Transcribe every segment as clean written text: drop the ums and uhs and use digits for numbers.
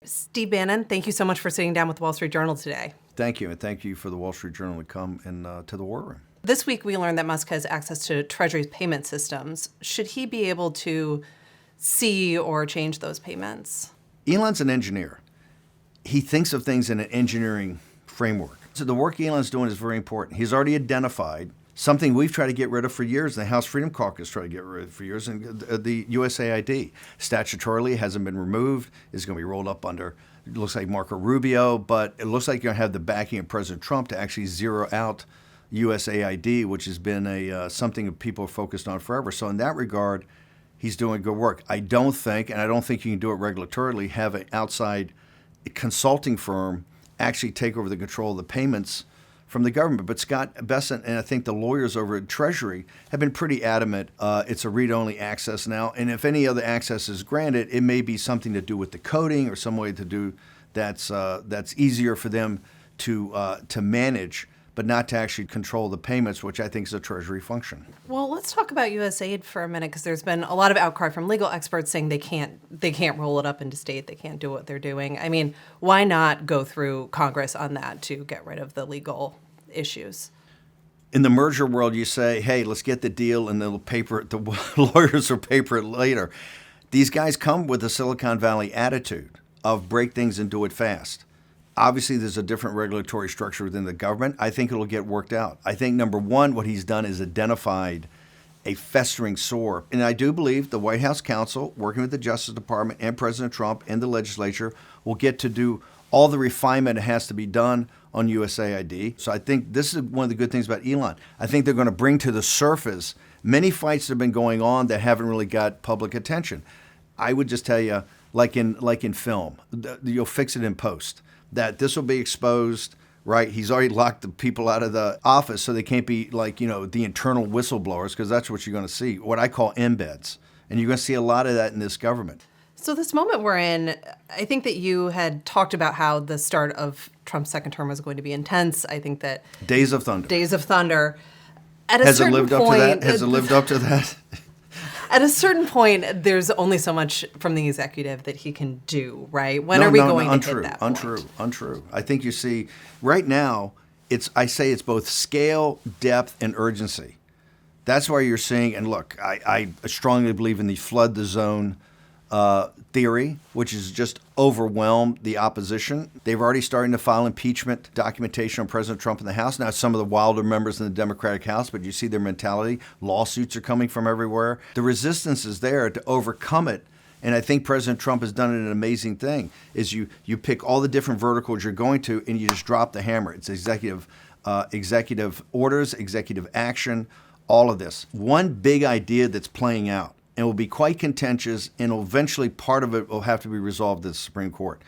Steve Bannon, thank you so much for sitting down with the Wall Street Journal today. Thank you, and thank you for the Wall Street Journal to come to the war room. This week, we learned that Musk has access to Treasury's payment systems. Should he be able to see or change those payments? Elon's an engineer. He thinks of things in an engineering framework. So the work Elon's doing is very important. He's already identified something we've tried to get rid of for years, the House Freedom Caucus tried to get rid of for years, and the USAID. Statutorily, hasn't been removed. It's going to be rolled up under, it looks like Marco Rubio, but it looks like you're going to have the backing of President Trump to actually zero out USAID, which has been something that people are focused on forever. So in that regard, he's doing good work. I don't think you can do it regulatorily, have an outside consulting firm actually take over the control of the payments from the government. But Scott Bessent and I think the lawyers over at Treasury have been pretty adamant. It's a read-only access now, and if any other access is granted, it may be something to do with the coding or some way to do that's easier for them to manage, but not to actually control the payments, which I think is a Treasury function. Well, let's talk about USAID for a minute, because there's been a lot of outcry from legal experts saying they can't roll it up into state, they can't do what they're doing. I mean, why not go through Congress on that to get rid of the legal issues? In the merger world, you say, hey, let's get the deal, and they'll paper it, the lawyers will paper it later. These guys come with a Silicon Valley attitude of break things and do it fast. Obviously, there's a different regulatory structure within the government. I think it'll get worked out. I think, number one, what he's done is identified a festering sore. And I do believe the White House counsel, working with the Justice Department and President Trump and the legislature, will get to do all the refinement that has to be done on USAID. So I think this is one of the good things about Elon. I think they're going to bring to the surface many fights that have been going on that haven't really got public attention. I would just tell you, like in film, you'll fix it in post, that this will be exposed, right? He's already locked the people out of the office so they can't be the internal whistleblowers, because that's what you're going to see, what I call embeds. And you're going to see a lot of that in this government. So this moment we're in, I think that you had talked about how the start of Trump's second term was going to be intense. I think that Days of Thunder. Has it lived up to that? Has it lived up to that? At a certain point, there's only so much from the executive that he can do, right? When are we going to hit that point? Untrue. I think you see, right now, it's both scale, depth, and urgency. That's why you're seeing, and look, I strongly believe in the flood the zone theory, which has just overwhelmed the opposition. They've already started to file impeachment documentation on President Trump in the House. Now, some of the wilder members in the Democratic House, but you see their mentality. Lawsuits are coming from everywhere. The resistance is there to overcome it. And I think President Trump has done an amazing thing, is you pick all the different verticals you're going to, and you just drop the hammer. It's executive orders, executive action, all of this. One big idea that's playing out, and will be quite contentious, and eventually part of it will have to be resolved at the Supreme Court.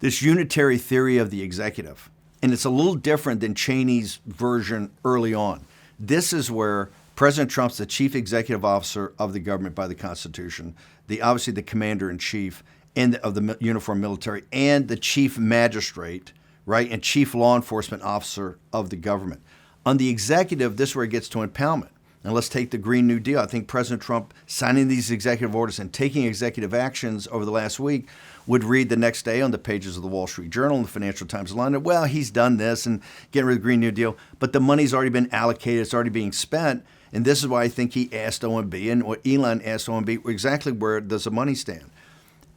This unitary theory of the executive, and it's a little different than Cheney's version early on. This is where President Trump's the chief executive officer of the government by the Constitution, obviously the commander-in-chief of the uniformed military, and the chief magistrate, right, and chief law enforcement officer of the government. On the executive, this is where it gets to impoundment. And let's take the Green New Deal. I think President Trump signing these executive orders and taking executive actions over the last week would read the next day on the pages of the Wall Street Journal and the Financial Times of London, well, he's done this and getting rid of the Green New Deal, but the money's already been allocated, it's already being spent. And this is why I think he asked OMB, and what Elon asked OMB, exactly where does the money stand?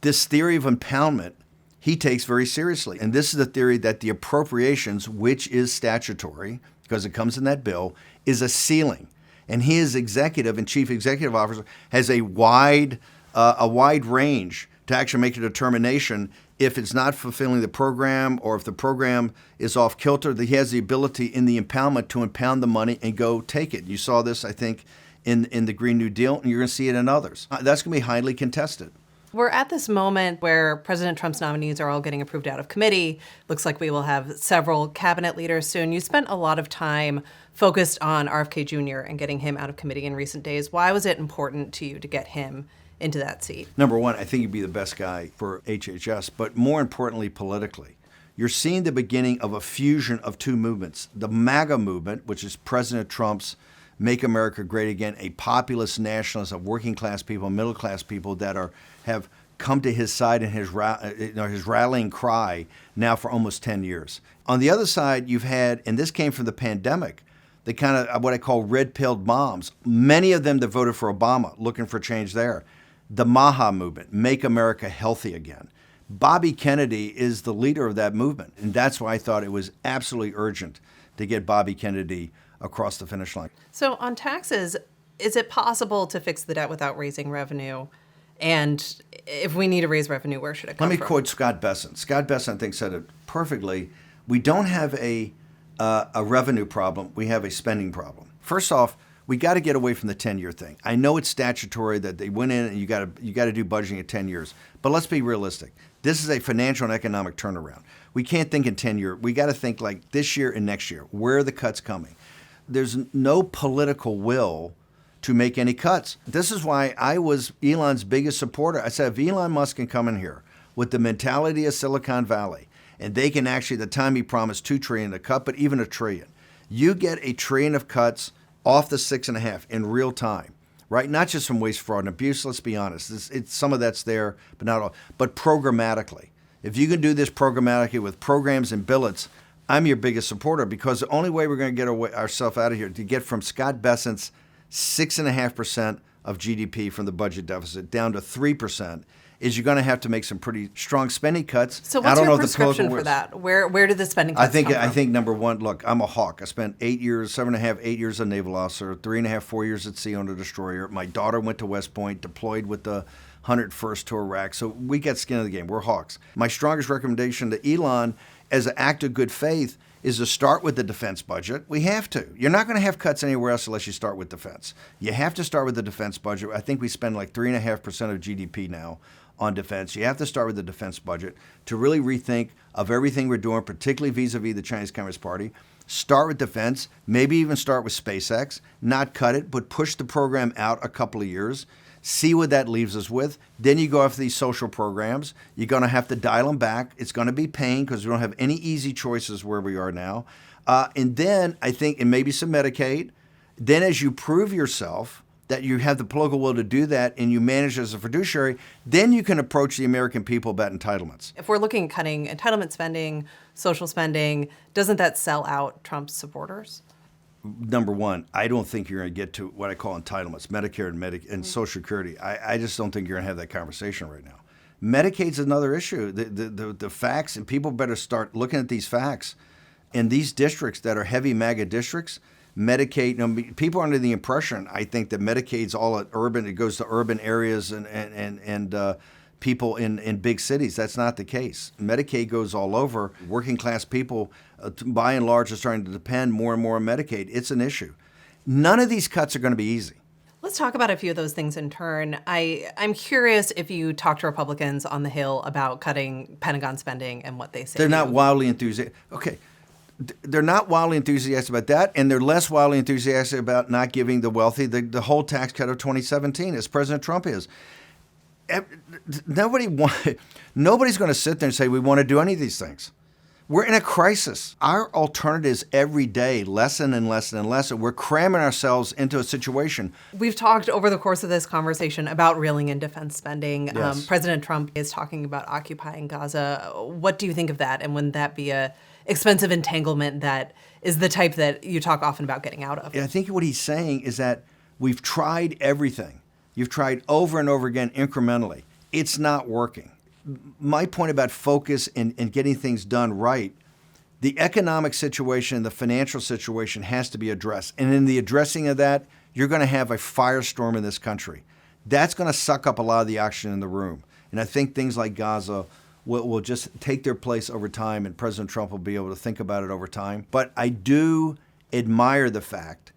This theory of impoundment, he takes very seriously. And this is the theory that the appropriations, which is statutory, because it comes in that bill, is a ceiling. And his executive and chief executive officer has a wide range to actually make a determination if it's not fulfilling the program, or if the program is off kilter, that he has the ability in the impoundment to impound the money and go take it. You saw this, I think, in the Green New Deal, and you're going to see it in others. That's going to be highly contested. We're at this moment where President Trump's nominees are all getting approved out of committee. Looks like we will have several cabinet leaders soon. You spent a lot of time focused on RFK Jr. and getting him out of committee in recent days. Why was it important to you to get him into that seat? Number one, I think he'd be the best guy for HHS, but more importantly, politically. You're seeing the beginning of a fusion of two movements. The MAGA movement, which is President Trump's Make America Great Again, a populist nationalist of working class people, middle class people that have come to his side and his rallying cry now for almost 10 years. On the other side, you've had, and this came from the pandemic, the kind of what I call red-pilled moms, many of them that voted for Obama, looking for change there. The MAHA movement, Make America Healthy Again. Bobby Kennedy is the leader of that movement, and that's why I thought it was absolutely urgent to get Bobby Kennedy across the finish line. So on taxes, is it possible to fix the debt without raising revenue? And if we need to raise revenue, where should it come from? Let me quote Scott Besson. Scott Besson, I think, said it perfectly. We don't have a revenue problem. We have a spending problem. First off, we got to get away from the 10-year thing. I know it's statutory that they went in and you got to do budgeting at 10 years. But let's be realistic. This is a financial and economic turnaround. We can't think in 10 years. We got to think like this year and next year. Where are the cuts coming? There's no political will to make any cuts. This is why I was Elon's biggest supporter. I said, if Elon Musk can come in here with the mentality of Silicon Valley, and they can actually, at the time he promised $2 trillion to cut, but even $1 trillion, you get $1 trillion of cuts off the 6.5 in real time, right? Not just from waste, fraud, and abuse. Let's be honest. It's some of that's there, but not all. But programmatically, if you can do this programmatically with programs and billets, I'm your biggest supporter, because the only way we're going to get ourselves out of here to get from Scott Besson's 6.5% of GDP from the budget deficit down to 3% is you're going to have to make some pretty strong spending cuts. So what's your prescription for that? Where do the spending cuts come from? I think number one, look, I'm a hawk. I spent 8 years, 7.5, 8 years as a naval officer, 3.5, 4 years at sea on a destroyer. My daughter went to West Point, deployed with the 101st to Iraq. So we got skin in the game. We're hawks. My strongest recommendation to Elon as an act of good faith is to start with the defense budget. We have to. You're not going to have cuts anywhere else unless you start with defense. You have to start with the defense budget. I think we spend like 3.5% of GDP now on defense. You have to start with the defense budget to really rethink of everything we're doing, particularly vis-a-vis the Chinese Communist Party. Start with defense, maybe even start with SpaceX, not cut it, but push the program out a couple of years. See what that leaves us with. Then you go after these social programs. You're going to have to dial them back. It's going to be pain because we don't have any easy choices where we are now. And then I think, and maybe some Medicaid. Then as you prove yourself that you have the political will to do that and you manage as a fiduciary, then you can approach the American people about entitlements. If we're looking at cutting entitlement spending, social spending, doesn't that sell out Trump's supporters? Number one, I don't think you're going to get to what I call entitlements, Medicare and Social Security. I just don't think you're going to have that conversation right now. Medicaid's another issue. The facts, and people better start looking at these facts. In these districts that are heavy MAGA districts, Medicaid, people are under the impression, I think, that Medicaid's all at urban, it goes to urban areas and people in big cities. That's not the case. Medicaid goes all over. Working class people, by and large, are starting to depend more and more on Medicaid. It's an issue. None of these cuts are going to be easy. Let's talk about a few of those things in turn. I'm curious if you talk to Republicans on the Hill about cutting Pentagon spending and what they say. They're not wildly enthusiastic. Okay. They're not wildly enthusiastic about that, and they're less wildly enthusiastic about not giving the wealthy the whole tax cut of 2017, as President Trump is. Nobody's going to sit there and say we want to do any of these things. We're in a crisis. Our alternatives every day lessen and lessen and lessen. We're cramming ourselves into a situation. We've talked over the course of this conversation about reeling in defense spending. Yes. President Trump is talking about occupying Gaza. What do you think of that? And wouldn't that be a expensive entanglement that is the type that you talk often about getting out of? I think what he's saying is that we've tried everything. You've tried over and over again incrementally. It's not working. My point about focus and getting things done right, the economic situation, the financial situation has to be addressed. And in the addressing of that, you're going to have a firestorm in this country. That's going to suck up a lot of the oxygen in the room. And I think things like Gaza will just take their place over time, and President Trump will be able to think about it over time. But I do admire the fact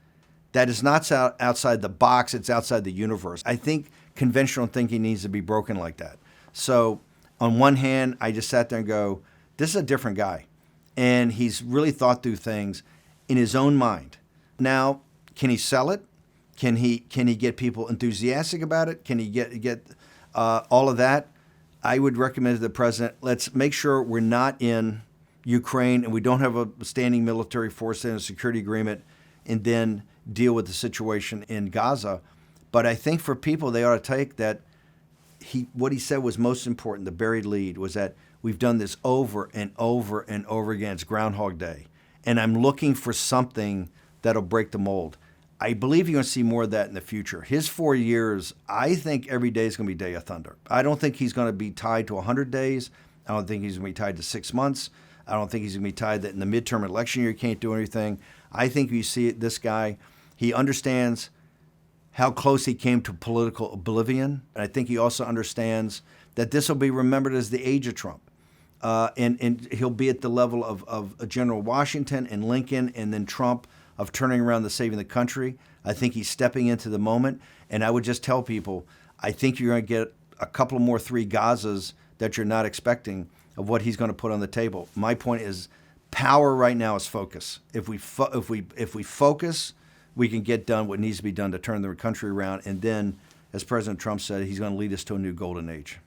that it's not outside the box, it's outside the universe. I think conventional thinking needs to be broken like that. So on one hand, I just sat there and go, this is a different guy. And he's really thought through things in his own mind. Now, can he sell it? Can he get people enthusiastic about it? Can he get all of that? I would recommend to the president, let's make sure we're not in Ukraine and we don't have a standing military force in a security agreement, and then deal with the situation in Gaza. But I think for people, they ought to take that what he said was most important, the buried lead, was that we've done this over and over and over again. It's Groundhog Day. And I'm looking for something that'll break the mold. I believe you're going to see more of that in the future. His 4 years, I think every day is going to be Day of Thunder. I don't think he's going to be tied to 100 days. I don't think he's going to be tied to 6 months. I don't think he's going to be tied that in the midterm election year he can't do anything. I think you see it, this guy, he understands how close he came to political oblivion. And I think he also understands that this will be remembered as the age of Trump. And he'll be at the level of General Washington and Lincoln and then Trump of turning around the saving the country. I think he's stepping into the moment. And I would just tell people, I think you're going to get a couple more 3 Gazas that you're not expecting of what he's going to put on the table. My point is power right now is focus. If we focus, we can get done what needs to be done to turn the country around. And then, as President Trump said, he's going to lead us to a new golden age.